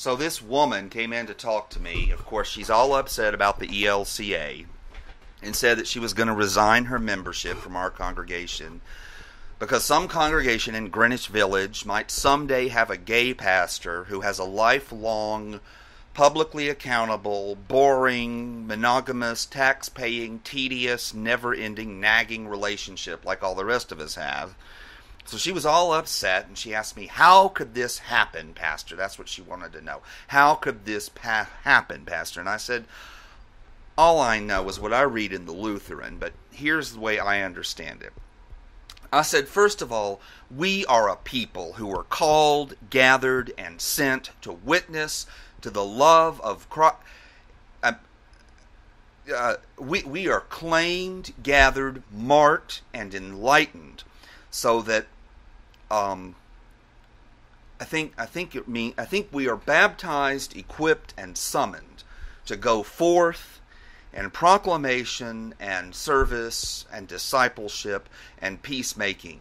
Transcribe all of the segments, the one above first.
So this woman came in to talk to me. Of course, she's all upset about the ELCA and said that she was going to resign her membership from our congregation because some congregation in Greenwich Village might someday have a gay pastor who has a lifelong, publicly accountable, boring, monogamous, tax-paying, tedious, never-ending, nagging relationship like all the rest of us have. So she was all upset, and she asked me, how could this happen, Pastor? That's what she wanted to know. How could this happen, Pastor? And I said, all I know is what I read in the Lutheran, but here's the way I understand it. I said, first of all, we are a people who are called, gathered, and sent to witness to the love of Christ. We are claimed, gathered, marked, and enlightened, so that I think we are baptized, equipped, and summoned to go forth in proclamation and service and discipleship and peacemaking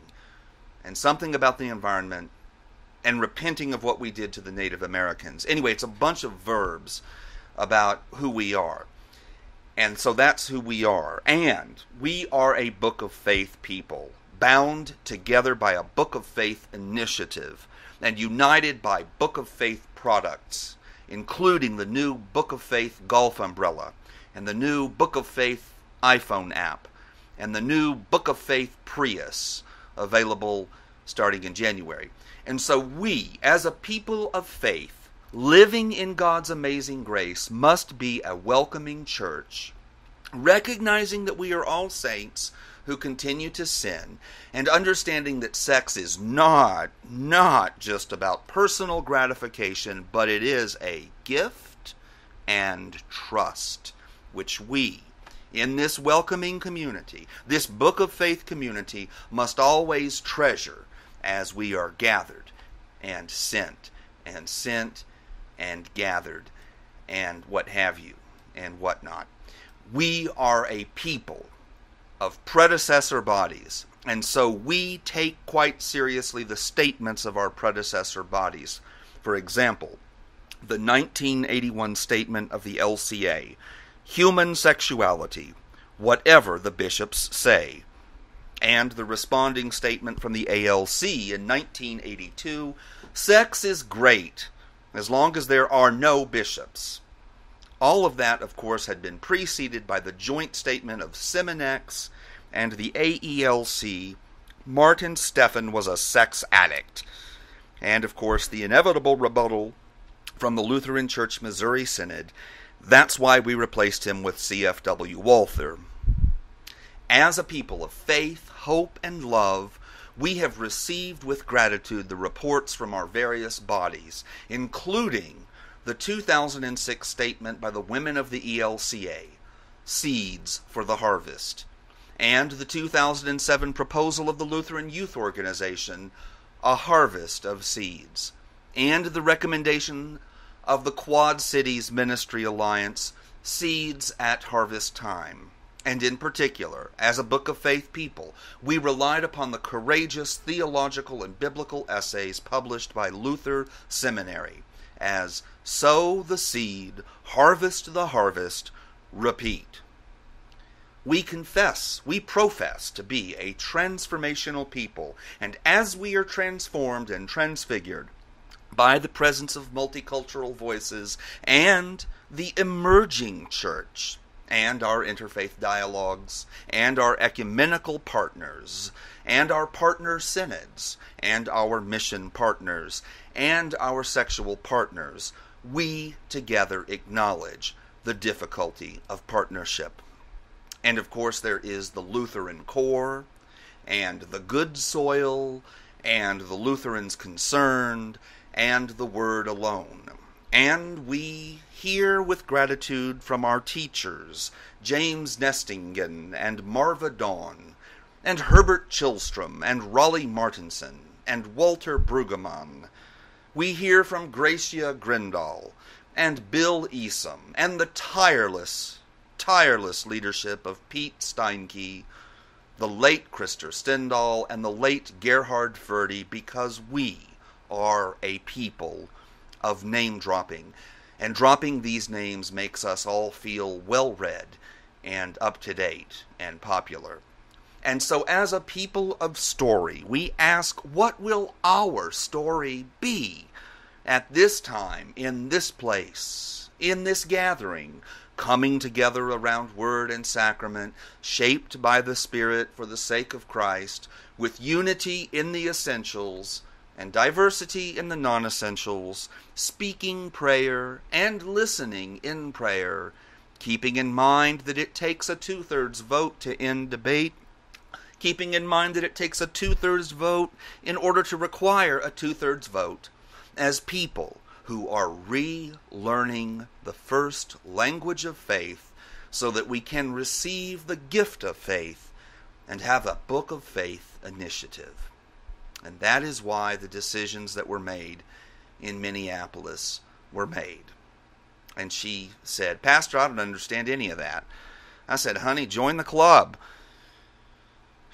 and something about the environment and repenting of what we did to the Native Americans. Anyway, it's a bunch of verbs about who we are. And so that's who we are. And we are a book of faith people, bound together by a book of faith initiative and united by book of faith products, including the new book of faith golf umbrella and the new book of faith iPhone app and the new book of faith Prius, available starting in January. And so we, as a people of faith, living in God's amazing grace, must be a welcoming church, recognizing that we are all saints who continue to sin, and understanding that sex is not just about personal gratification, but it is a gift and trust, which we, in this welcoming community, this book of faith community, must always treasure as we are gathered and sent and gathered and what have you and whatnot. We are a people of predecessor bodies, and so we take quite seriously the statements of our predecessor bodies. For example, the 1981 statement of the LCA, human sexuality, whatever the bishops say, and the responding statement from the ALC in 1982, sex is great as long as there are no bishops. All of that, of course, had been preceded by the joint statement of Simonex and the AELC. Martin Stephan was a sex addict. And, of course, the inevitable rebuttal from the Lutheran Church Missouri Synod. That's why we replaced him with C.F.W. Walther. As a people of faith, hope, and love, we have received with gratitude the reports from our various bodies, including the 2006 statement by the women of the ELCA, Seeds for the Harvest, and the 2007 proposal of the Lutheran Youth Organization, A Harvest of Seeds, and the recommendation of the Quad Cities Ministry Alliance, Seeds at Harvest Time. And in particular, as a book of faith people, we relied upon the courageous theological and biblical essays published by Luther Seminary as Sow the Seed, Harvest the Harvest, Repeat. We profess to be a transformational people, and as we are transformed and transfigured by the presence of multicultural voices and the emerging church, and our interfaith dialogues, and our ecumenical partners, and our partner synods, and our mission partners, and our sexual partners, we together acknowledge the difficulty of partnership. And of course there is the Lutheran core, and the good soil, and the Lutherans concerned, and the word alone. And we hear with gratitude from our teachers, James Nestingen and Marva Dawn, and Herbert Chilstrom and Raleigh Martinson and Walter Brueggemann. We hear from Gracia Grindal and Bill Esom and the tireless leadership of Pete Steinke, the late Krister Stendahl, and the late Gerhard Ferde, because we are a people of name dropping. And dropping these names makes us all feel well-read and up-to-date and popular. And so as a people of story, we ask, what will our story be at this time, in this place, in this gathering, coming together around word and sacrament, shaped by the Spirit for the sake of Christ, with unity in the essentials and diversity in the non-essentials, speaking prayer and listening in prayer, keeping in mind that it takes a 2/3 vote to end debate, keeping in mind that it takes a 2/3 vote in order to require a 2/3 vote, as people who are relearning the first language of faith so that we can receive the gift of faith and have a Book of Faith initiative. And that is why the decisions that were made in Minneapolis were made. And she said, "Pastor, I don't understand any of that." I said, "Honey, join the club."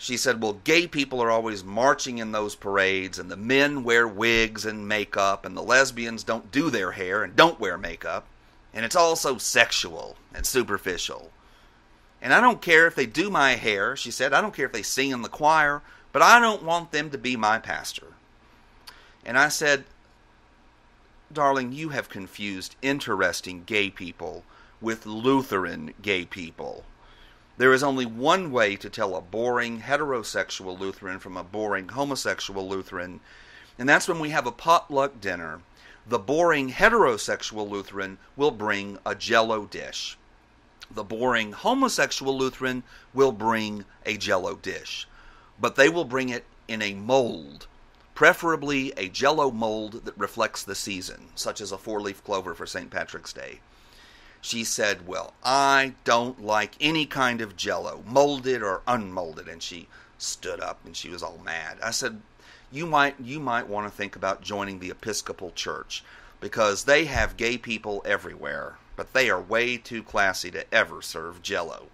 She said, "Well, gay people are always marching in those parades, and the men wear wigs and makeup, and the lesbians don't do their hair and don't wear makeup, and it's all so sexual and superficial. And I don't care if they do my hair," she said, "I don't care if they sing in the choir, but I don't want them to be my pastor." And I said, "Darling, you have confused interesting gay people with Lutheran gay people. There is only one way to tell a boring heterosexual Lutheran from a boring homosexual Lutheran, and that's when we have a potluck dinner. The boring heterosexual Lutheran will bring a Jell-O dish. The boring homosexual Lutheran will bring a Jell-O dish, but they will bring it in a mold, preferably a Jell-O mold that reflects the season, such as a 4-leaf clover for St. Patrick's Day." She said, "Well, I don't like any kind of Jell-O, molded or unmolded." And she stood up and she was all mad. I said, you might want to think about joining the Episcopal Church, because they have gay people everywhere, but they are way too classy to ever serve Jell-O."